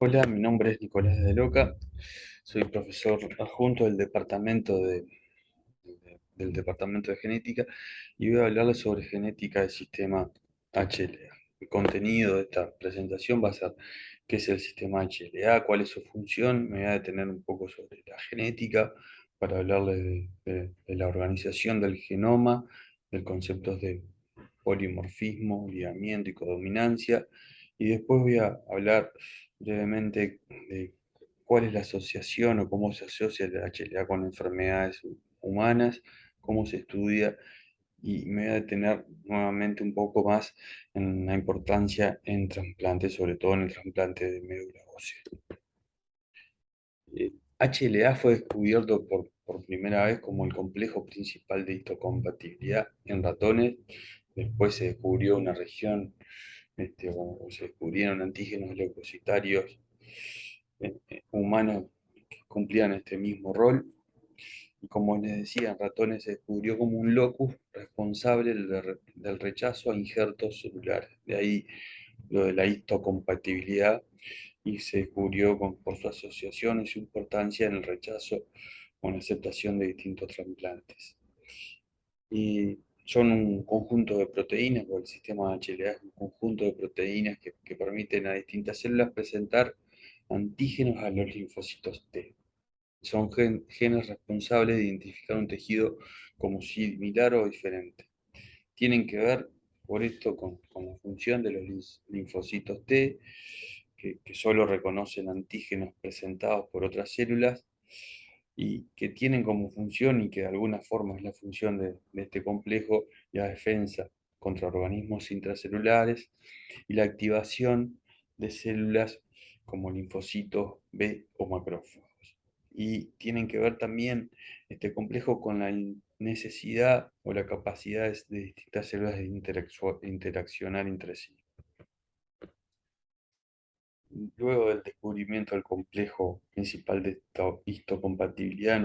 Hola, mi nombre es Nicolás de Loca, soy profesor adjunto del Departamento de Genética y voy a hablarles sobre genética del sistema HLA. El contenido de esta presentación va a ser qué es el sistema HLA, cuál es su función, me voy a detener un poco sobre la genética para hablarles de la organización del genoma, del concepto de polimorfismo, ligamiento y codominancia, y después voy a hablar brevemente de cuál es la asociación o cómo se asocia el HLA con enfermedades humanas, cómo se estudia, y me voy a detener nuevamente un poco más en la importancia en trasplantes, sobre todo en el trasplante de médula ósea. HLA fue descubierto por primera vez como el complejo principal de histocompatibilidad en ratones. Después se descubrió una región, o se descubrieron antígenos leucocitarios humanos que cumplían este mismo rol. Y como les decía, en ratones se descubrió como un locus responsable del rechazo a injertos celulares. De ahí lo de la histocompatibilidad, y se descubrió por su asociación y su importancia en el rechazo o en la aceptación de distintos trasplantes. Y son un conjunto de proteínas, o el sistema HLA es un conjunto de proteínas que permiten a distintas células presentar antígenos a los linfocitos T. Son genes responsables de identificar un tejido como similar o diferente. Tienen que ver, por esto, con la función de los linfocitos T, que solo reconocen antígenos presentados por otras células y que tienen como función, y que de alguna forma es la función de este complejo, la defensa contra organismos intracelulares y la activación de células como linfocitos B o macrófagos. Y tienen que ver también este complejo con la necesidad o la capacidad de distintas células de interaccionar entre sí. Luego del descubrimiento del complejo principal de histocompatibilidad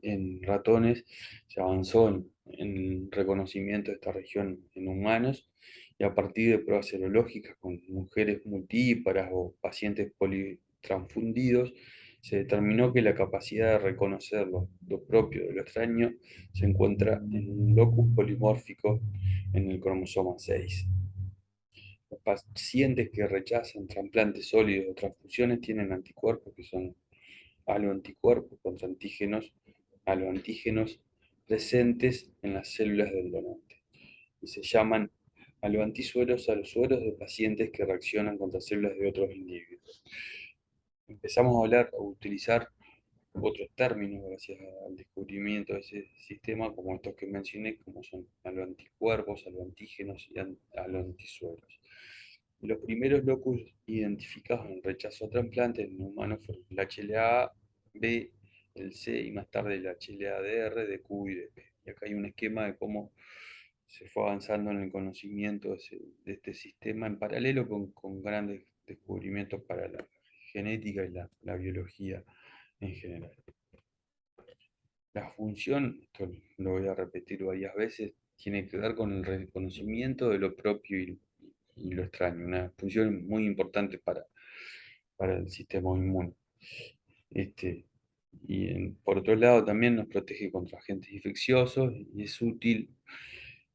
en ratones, se avanzó en el reconocimiento de esta región en humanos, y a partir de pruebas serológicas con mujeres multíparas o pacientes politransfundidos, se determinó que la capacidad de reconocer lo propio de lo extraño se encuentra en un locus polimórfico en el cromosoma 6. Los pacientes que rechazan trasplantes sólidos o transfusiones tienen anticuerpos que son aloanticuerpos contra aloantígenos presentes en las células del donante. Y se llaman aloantisueros a los sueros de pacientes que reaccionan contra células de otros individuos. Empezamos a hablar o utilizar otros términos gracias al descubrimiento de ese sistema, como estos que mencioné, como son aloanticuerpos, aloantígenos y aloantisueros. Los primeros locus identificados en rechazo a trasplante en humanos fueron el HLA, B, el C y más tarde el HLA-DR, de Q y de P. Y acá hay un esquema de cómo se fue avanzando en el conocimiento de este sistema en paralelo con grandes descubrimientos para la genética y la biología en general. La función, esto lo voy a repetir varias veces, tiene que ver con el reconocimiento de lo propio y lo extraño, una función muy importante para el sistema inmune. Este, por otro lado, también nos protege contra agentes infecciosos y es útil,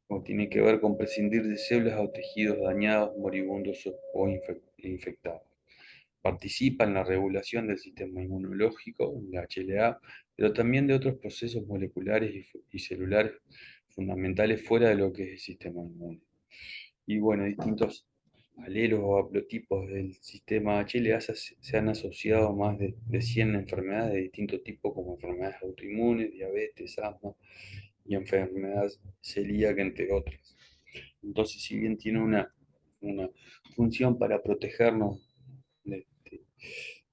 o tiene que ver con prescindir de células o tejidos dañados, moribundos o infectados. Participa en la regulación del sistema inmunológico, la HLA, pero también de otros procesos moleculares y celulares fundamentales fuera de lo que es el sistema inmune. Y bueno, distintos alelos o haplotipos del sistema HLA se han asociado a más de 100 enfermedades de distinto tipo, como enfermedades autoinmunes, diabetes, asma y enfermedad celíaca, entre otras. Entonces, si bien tiene una función para protegernos de,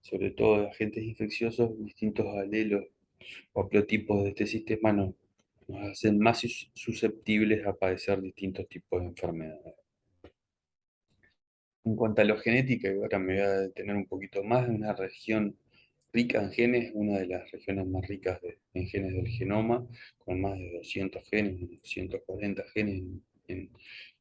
sobre todo de agentes infecciosos, distintos alelos o haplotipos de este sistema nos hacen más susceptibles a padecer distintos tipos de enfermedades. En cuanto a la genética, y ahora me voy a detener un poquito más, en una región rica en genes, una de las regiones más ricas en genes del genoma, con más de 200 genes, 240 genes en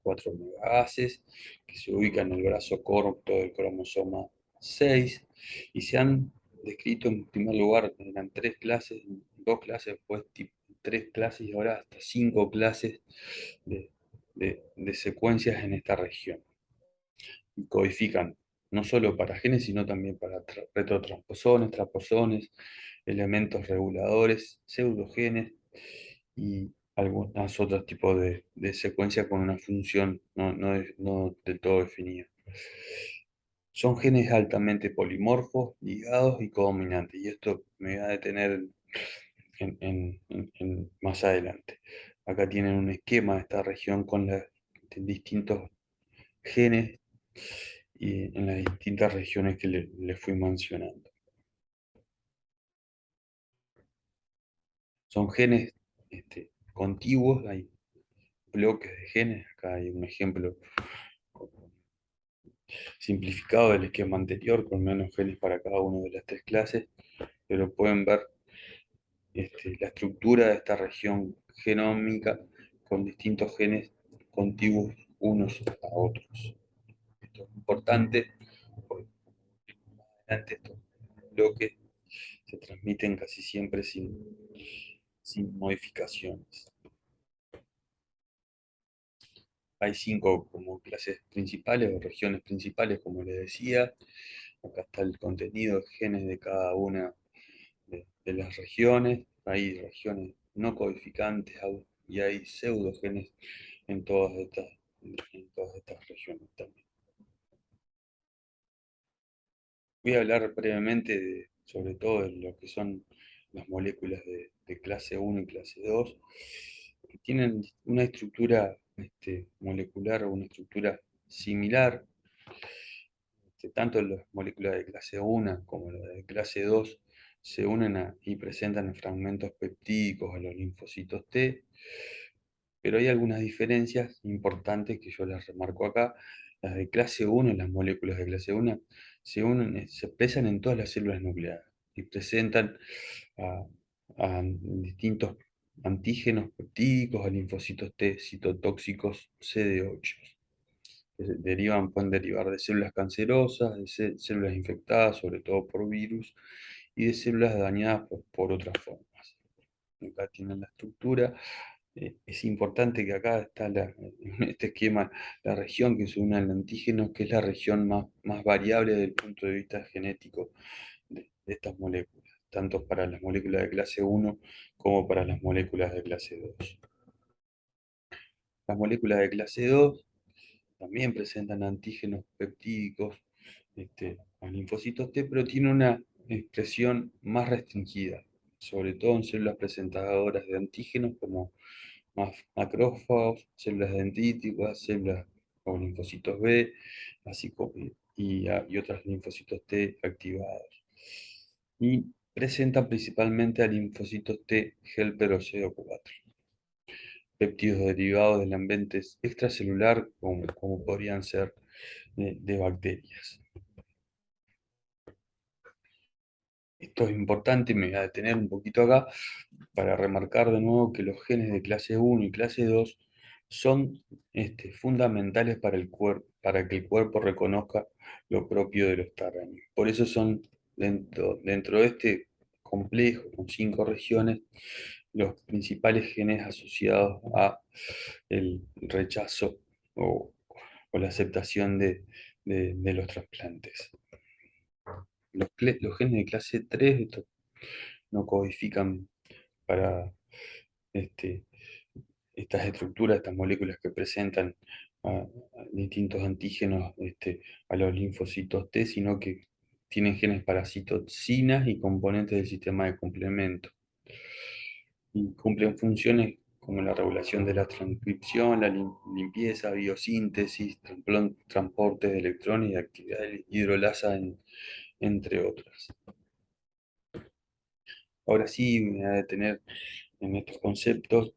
4 megabases, que se ubican en el brazo corto del cromosoma 6 y se han descrito en primer lugar, eran tres clases, dos clases, después tres clases y ahora hasta cinco clases de, de secuencias en esta región. Y codifican no solo para genes, sino también para retrotransposones, transposones, elementos reguladores, pseudogenes y algunos otros tipos de secuencias con una función no del todo definida. Son genes altamente polimorfos, ligados y codominantes, y esto me va a detener más adelante. Acá tienen un esquema de esta región con distintos genes y en las distintas regiones que les fui mencionando. Son genes contiguos, hay bloques de genes, acá hay un ejemplo simplificado del esquema anterior, con menos genes para cada una de las tres clases, pero pueden ver la estructura de esta región genómica con distintos genes contiguos unos a otros. Esto es importante porque antes estos bloques se transmiten casi siempre sin modificaciones. Hay cinco como clases principales o regiones principales, como les decía. Acá está el contenido de genes de cada una de las regiones. Hay regiones no codificantes y hay pseudogenes en todas estas regiones también. Voy a hablar brevemente sobre todo de lo que son las moléculas de clase 1 y clase 2, que tienen una estructura molecular o una estructura similar. Tanto las moléculas de clase 1 como las de clase 2 se unen y presentan fragmentos peptídicos a los linfocitos T, pero hay algunas diferencias importantes que yo las remarco acá. Las de clase 1, las moléculas de clase 1, se unen, se expresan en todas las células nucleares y presentan a, a distintos antígenos peptídicos, a linfocitos T citotóxicos CD8 que pueden derivar de células cancerosas, de células infectadas, sobre todo por virus, y de células dañadas por otras formas. Acá tienen la estructura. Es importante que acá está en este esquema la región que se une al antígeno, que es la región más variable desde el punto de vista genético de estas moléculas, tanto para las moléculas de clase 1 como para las moléculas de clase 2. Las moléculas de clase 2 también presentan antígenos peptídicos a linfocitos T, pero tiene una expresión más restringida, sobre todo en células presentadoras de antígenos como macrófagos, células dendríticas, células con linfocitos B, así como, y otros linfocitos T activados. Y presentan principalmente a linfocitos T helper o CD4, péptidos derivados del ambiente extracelular, como podrían ser de bacterias. Esto es importante, me voy a detener un poquito acá para remarcar de nuevo que los genes de clase 1 y clase 2 son fundamentales para para que el cuerpo reconozca lo propio de los tárranos. Por eso son dentro de este complejo con cinco regiones los principales genes asociados a el rechazo o la aceptación de los trasplantes. Los genes de clase 3 estos no codifican para este, estas estructuras, estas moléculas que presentan a distintos antígenos a los linfocitos T, sino que tienen genes para citocinas y componentes del sistema de complemento. Y cumplen funciones como la regulación de la transcripción, la limpieza, biosíntesis, transporte de electrones y actividad hidrolasa, entre otras. Ahora sí me voy a detener en estos conceptos.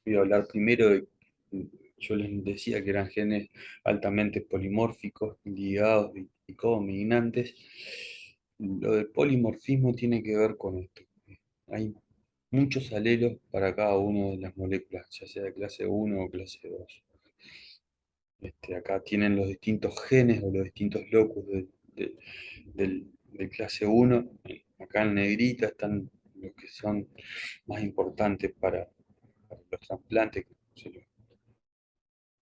Voy a hablar primero yo les decía que eran genes altamente polimórficos, ligados y codominantes. Lo del polimorfismo tiene que ver con esto. Hay muchos alelos para cada una de las moléculas, ya sea de clase 1 o clase 2. Acá tienen los distintos genes o los distintos locus de clase uno. Acá en negrita están los que son más importantes para los trasplantes, que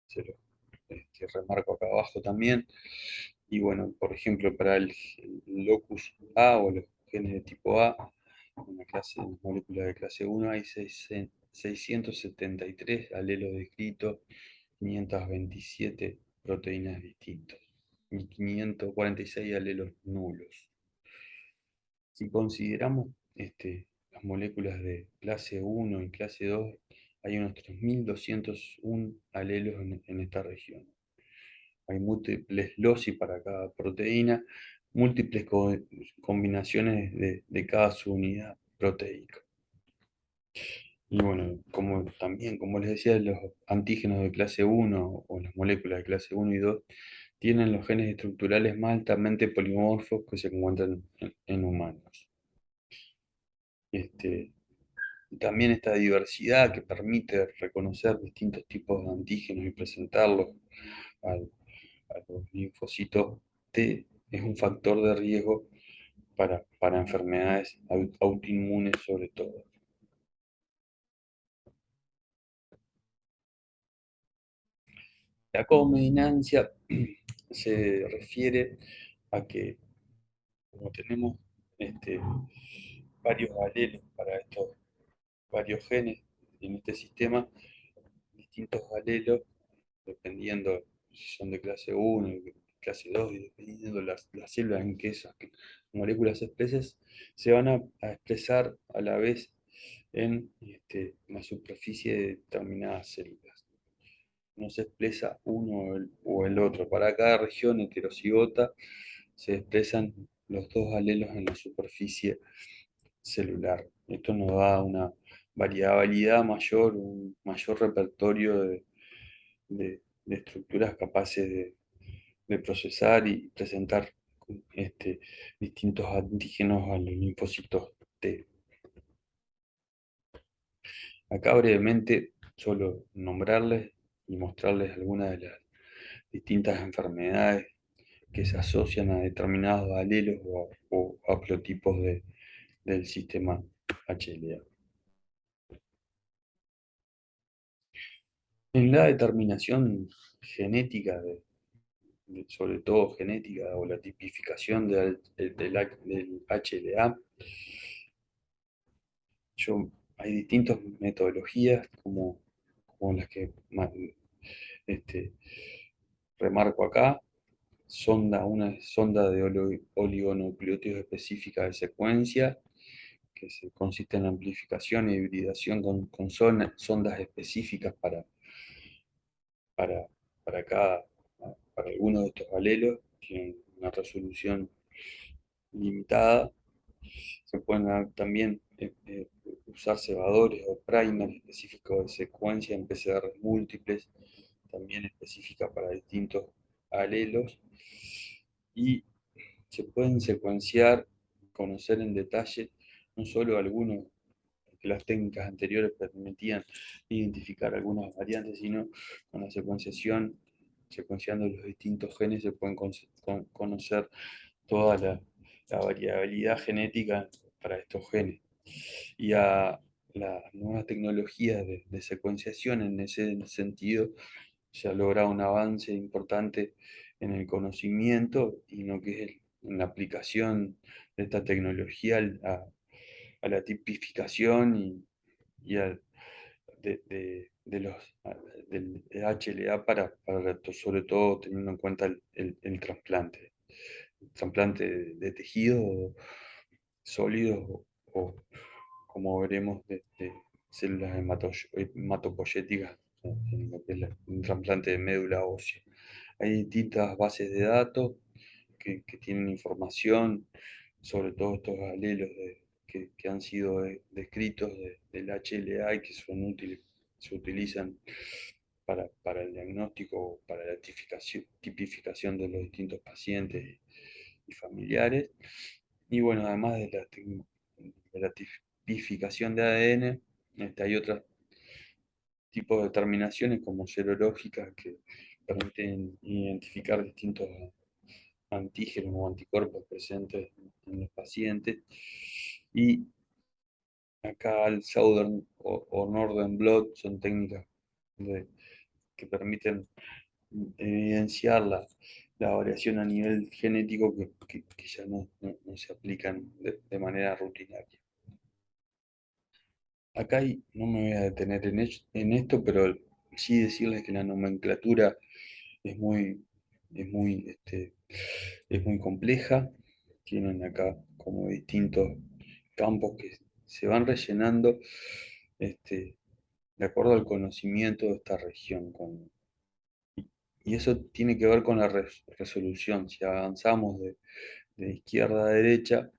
se lo remarco acá abajo también. Y bueno, por ejemplo, para el locus A o los genes de tipo A, en la molécula de clase uno hay 673 alelos descritos, 527 proteínas distintas y 546 alelos nulos. Si consideramos las moléculas de clase uno y clase 2, hay unos 3201 alelos en esta región. Hay múltiples loci para cada proteína, múltiples combinaciones de cada subunidad proteica. Y bueno, también, como les decía, los antígenos de clase uno o las moléculas de clase uno y 2 tienen los genes estructurales más altamente polimorfos que se encuentran en humanos. Este, y también esta diversidad que permite reconocer distintos tipos de antígenos y presentarlos al- a los linfocitos T es un factor de riesgo para enfermedades autoinmunes sobre todo. La comedinancia se refiere a que como tenemos este, varios alelos para estos varios genes en este sistema, distintos alelos, dependiendo si son de clase uno, de clase 2 y dependiendo las células en que esas moléculas se expresen, se van a expresar a la vez en la superficie de determinadas células. No se expresa uno o el otro. Para cada región heterocigota se expresan los dos alelos en la superficie celular. Esto nos da una variabilidad mayor, un mayor repertorio de estructuras capaces de procesar y presentar distintos antígenos a los linfocitos T. Acá brevemente solo nombrarles y mostrarles algunas de las distintas enfermedades que se asocian a determinados alelos o haplotipos del sistema HLA. En la determinación genética, sobre todo genética o la tipificación del HLA, hay distintas metodologías como las que este, remarco acá. Una sonda de oligonucleótidos específica de secuencia, que consiste en la amplificación e hibridación con sondas específicas para, para cada, para alguno de estos alelos, tienen una resolución limitada. Se pueden también usar cebadores o primers específicos de secuencia en PCR múltiples, también específicas para distintos alelos. Y se pueden secuenciar, conocer en detalle no solo algunos, que las técnicas anteriores permitían identificar algunas variantes, sino con la secuenciando los distintos genes, se pueden conocer toda la variabilidad genética para estos genes. Y a las nuevas tecnologías de secuenciación en ese sentido se ha logrado un avance importante en el conocimiento y en lo que es en la aplicación de esta tecnología a la tipificación y de los, del HLA sobre todo teniendo en cuenta el trasplante. El trasplante de tejidos sólidos o, como veremos, de células hematopoyéticas en lo que es un trasplante de médula ósea. Hay distintas bases de datos que tienen información sobre todos estos alelos que han sido descritos del HLA y que son útiles, se utilizan para el diagnóstico, para la tipificación de los distintos pacientes y familiares. Y bueno, además de la tipificación de ADN, hay otros tipos de determinaciones como serológicas que permiten identificar distintos antígenos o anticuerpos presentes en los pacientes. Y acá el Southern o Northern Blot son técnicas que permiten evidenciar la variación a nivel genético que ya no se aplican de manera rutinaria. No me voy a detener en esto, pero sí decirles que la nomenclatura es muy, es muy, es muy compleja. Tienen acá como distintos campos que se van rellenando este, de acuerdo al conocimiento de esta región. Y eso tiene que ver con la resolución. Si avanzamos de izquierda a derecha,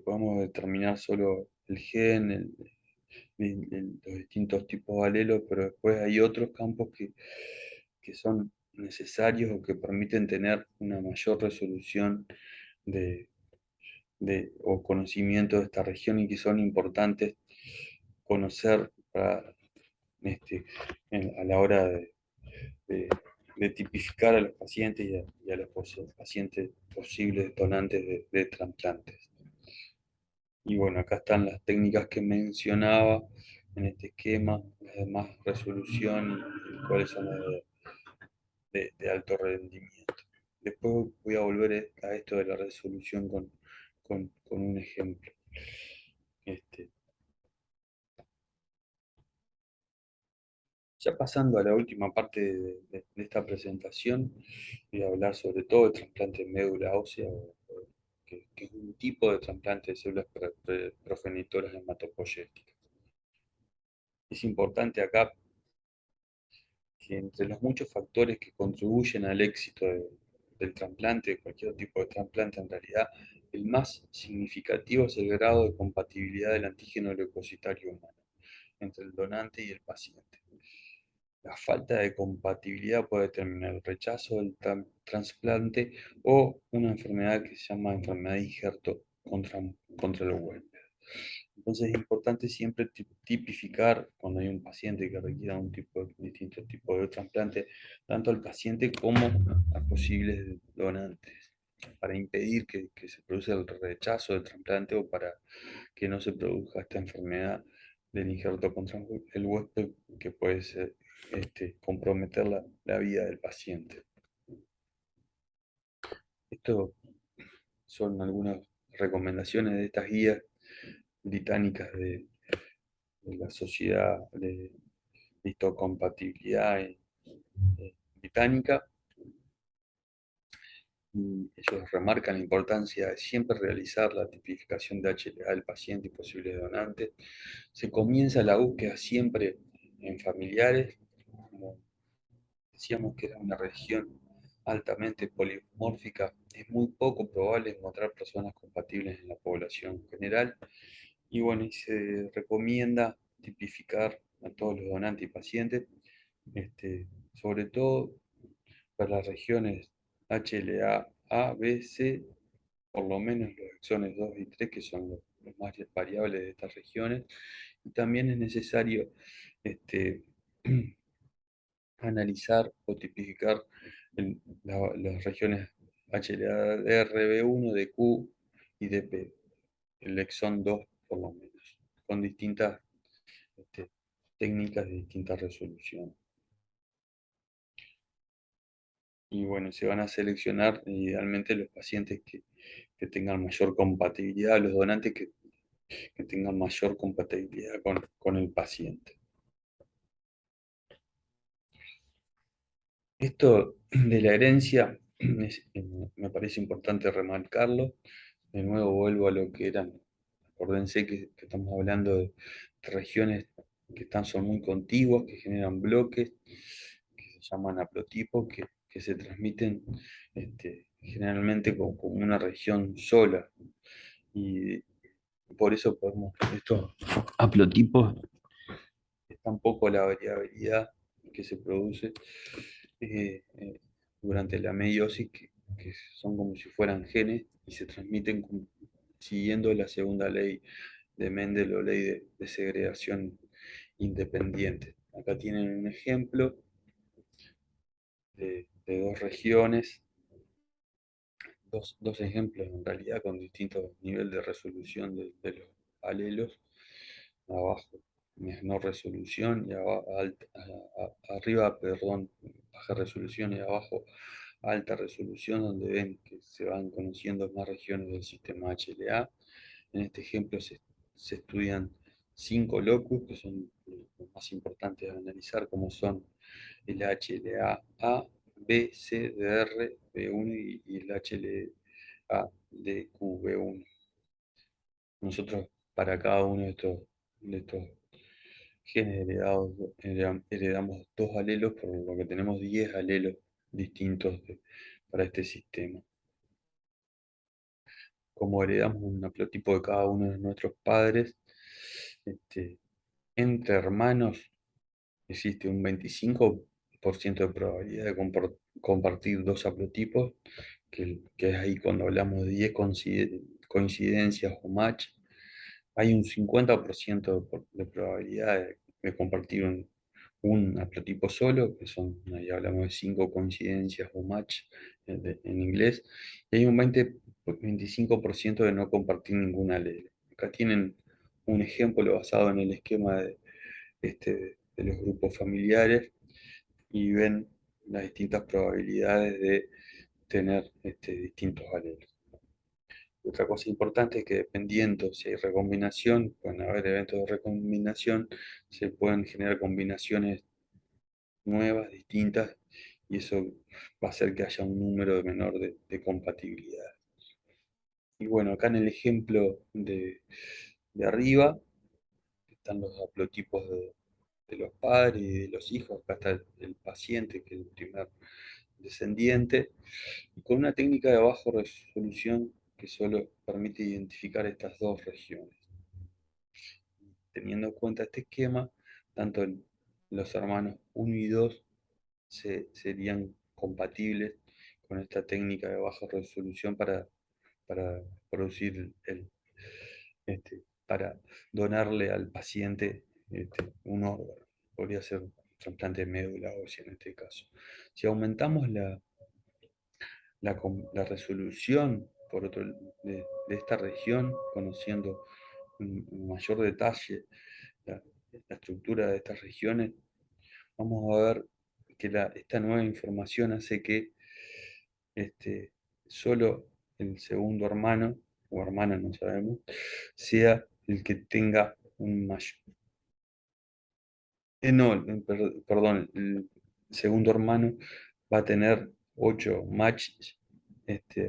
podemos determinar solo el gen, los distintos tipos de alelos, pero después hay otros campos que son necesarios o que permiten tener una mayor resolución de, o conocimiento de esta región y que son importantes conocer este, a la hora de- de tipificar a los pacientes y a los pacientes posibles donantes de trasplantes. Y bueno, acá están las técnicas que mencionaba en este esquema, las de más resolución y cuáles son las de alto rendimiento. Después voy a volver a esto de la resolución con un ejemplo. Este, ya pasando a la última parte de esta presentación, voy a hablar sobre todo el trasplante de médula ósea, que es un tipo de trasplante de células progenitoras hematopoyéticas. Es importante acá que entre los muchos factores que contribuyen al éxito del trasplante, de cualquier tipo de trasplante en realidad, el más significativo es el grado de compatibilidad del antígeno leucocitario humano entre el donante y el paciente. La falta de compatibilidad puede determinar el rechazo del trasplante o una enfermedad que se llama enfermedad de injerto contra los huéspedes. Entonces es importante siempre tipificar cuando hay un paciente que requiera un distinto tipo de trasplante, tanto al paciente como a posibles donantes, para impedir que se produzca el rechazo del trasplante o para que no se produzca esta enfermedad del injerto contra el huésped que puede comprometer la vida del paciente. Estas son algunas recomendaciones de estas guías británicas de la Sociedad de Histocompatibilidad Británica. Y ellos remarcan la importancia de siempre realizar la tipificación de HLA del paciente y posibles donantes. Se comienza la búsqueda siempre en familiares, como decíamos que era una región altamente polimórfica, es muy poco probable encontrar personas compatibles en la población general. Y bueno, y se recomienda tipificar a todos los donantes y pacientes, sobre todo para las regiones HLA, A, B, C, por lo menos los exones 2 y 3, que son los más variables de estas regiones. Y también es necesario este, analizar o tipificar las regiones HLA de RB1, de Q y de P, el exón 2 por lo menos, con distintas este, técnicas de distinta resolución. Y bueno, se van a seleccionar idealmente los pacientes que tengan mayor compatibilidad, los donantes que tengan mayor compatibilidad con el paciente. Esto de la herencia me parece importante remarcarlo. De nuevo vuelvo a lo que eran, acuérdense que estamos hablando de regiones son muy contiguas, que generan bloques, que se llaman haplotipos, que se transmiten generalmente como una región sola. Y por eso estos haplotipos, es tan poco la variabilidad que se produce durante la meiosis, que son como si fueran genes y se transmiten siguiendo la segunda ley de Mendel o ley de segregación independiente. Acá tienen un ejemplo de dos regiones dos ejemplos en realidad con distintos niveles de resolución de los alelos. Abajo menor resolución y arriba, perdón, baja resolución y abajo alta resolución, donde ven que se van conociendo más regiones del sistema HLA. En este ejemplo se estudian 5 locus, que son los más importantes de analizar, como son el HLA A, B, C, DR, B1 y el HLA de QB1. Nosotros, para cada uno de estos genes heredados, heredamos 2 alelos, por lo que tenemos 10 alelos distintos para este sistema. Como heredamos un haplotipo de cada uno de nuestros padres, este, entre hermanos existe un 25% de probabilidad de compartir 2 haplotipos, que es ahí cuando hablamos de 10 coincidencias o match. Hay un 50% de probabilidad de compartir un haplotipo solo, que son, ahí hablamos de 5 coincidencias o match en inglés, y hay un 25% de no compartir ningún alelo. Acá tienen un ejemplo basado en el esquema de los grupos familiares y ven las distintas probabilidades de tener distintos alelos. Otra cosa importante es que dependiendo si hay recombinación, pueden haber eventos de recombinación, se pueden generar combinaciones nuevas, distintas, y eso va a hacer que haya un número menor de compatibilidad. Y bueno, acá en el ejemplo de arriba están los haplotipos de los padres y de los hijos. Acá está el paciente, que es el primer descendiente, y con una técnica de baja resolución que solo permite identificar estas 2 regiones. Teniendo en cuenta este esquema, tanto los hermanos 1 y 2 serían compatibles con esta técnica de baja resolución para producir para donarle al paciente un órgano. Podría ser un trasplante de médula ósea en este caso. Si aumentamos la resolución de esta región, conociendo en mayor detalle la, la estructura de estas regiones, vamos a ver que esta nueva información hace que solo el segundo hermano, o hermana, no sabemos, sea el que tenga un mayor. No, perdón, el segundo hermano va a tener 8 matches.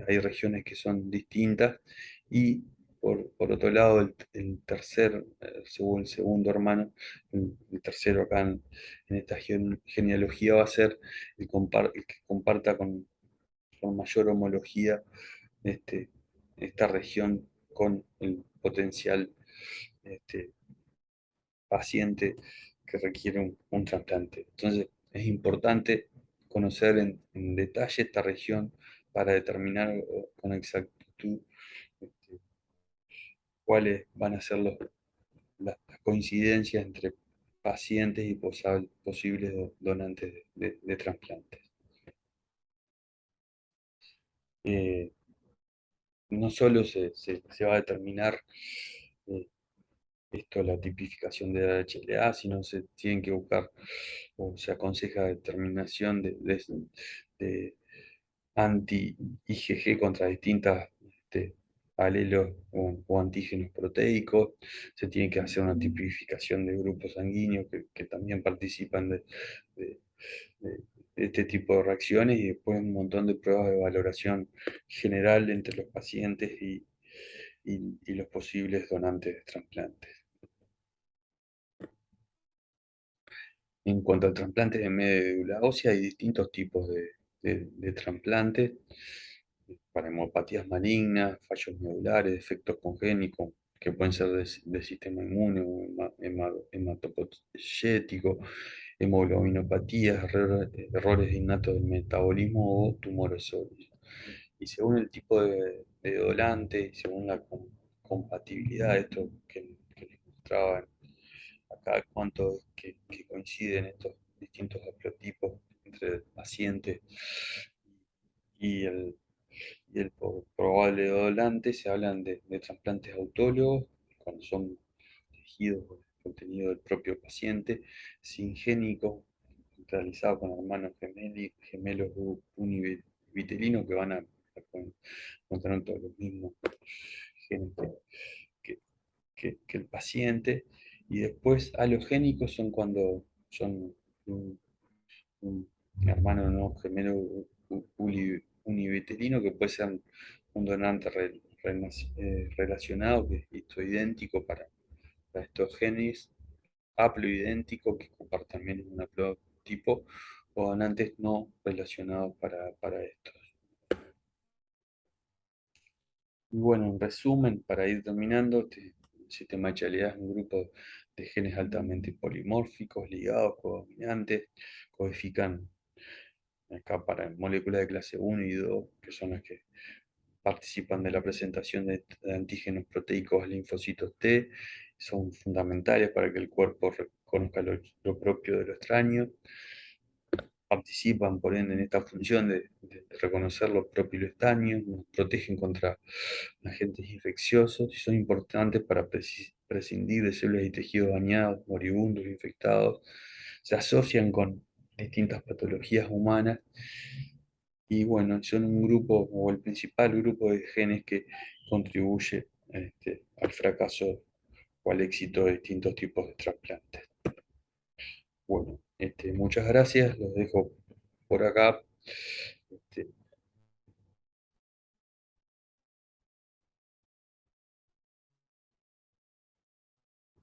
Hay regiones que son distintas y por otro lado el tercer, el segundo hermano, el tercero acá en esta genealogía va a ser el que comparta con mayor homología este, esta región con el potencial este, paciente que requiere un trasplante. Entonces, es importante conocer en detalle esta región para determinar con exactitud este, cuáles van a ser las coincidencias entre pacientes y posibles donantes de trasplantes. Eh, no solo se va a determinar eh, la tipificación de HLA, sino se tienen que buscar o se aconseja determinación de anti-IgG contra distintas alelos o antígenos proteicos. Se tiene que hacer una tipificación de grupos sanguíneos que también participan de- de este tipo de reacciones, y después un montón de pruebas de valoración general entre los pacientes y los posibles donantes de trasplantes. En cuanto al trasplante de médula ósea, hay distintos tipos de trasplantes para hemopatías malignas, fallos medulares, defectos congénitos, que pueden ser de sistema inmune o hematopoyético, hemoglobinopatías, errores innatos del metabolismo o tumores sólidos. Y según el tipo de donante y según la compatibilidad, esto que les mostraba acá, cuánto es que coinciden estos distintos haplotipos entre el paciente y y el probable donante se hablan de trasplantes autólogos, cuando son tejidos o contenido del propio paciente, singénicos, realizados con hermanos gemelos univitelinos que van a contener todos los mismos genes que, que el paciente. Y después alogénicos son cuando son un, un hermano no gemelo univitelino que puede ser un donante relacionado, que es idéntico para estos genes, haploidéntico que comparten también un haplotipo, o donantes no relacionados para estos. Y bueno, en resumen, para ir terminando, el sistema HLA es un grupo de genes altamente polimórficos, ligados, codominantes, codifican acá para moléculas de clase 1 y 2, que son las que participan de la presentación de antígenos proteicos linfocitos T, son fundamentales para que el cuerpo reconozca lo propio de lo extraño, participan por ende en esta función de reconocer lo propio y lo extraño, nos protegen contra agentes infecciosos y son importantes para prescindir de células y tejidos dañados, moribundos, infectados, se asocian con distintas patologías humanas y bueno, son un grupo o el principal grupo de genes que contribuye al fracaso o al éxito de distintos tipos de trasplantes. Bueno, muchas gracias, los dejo por acá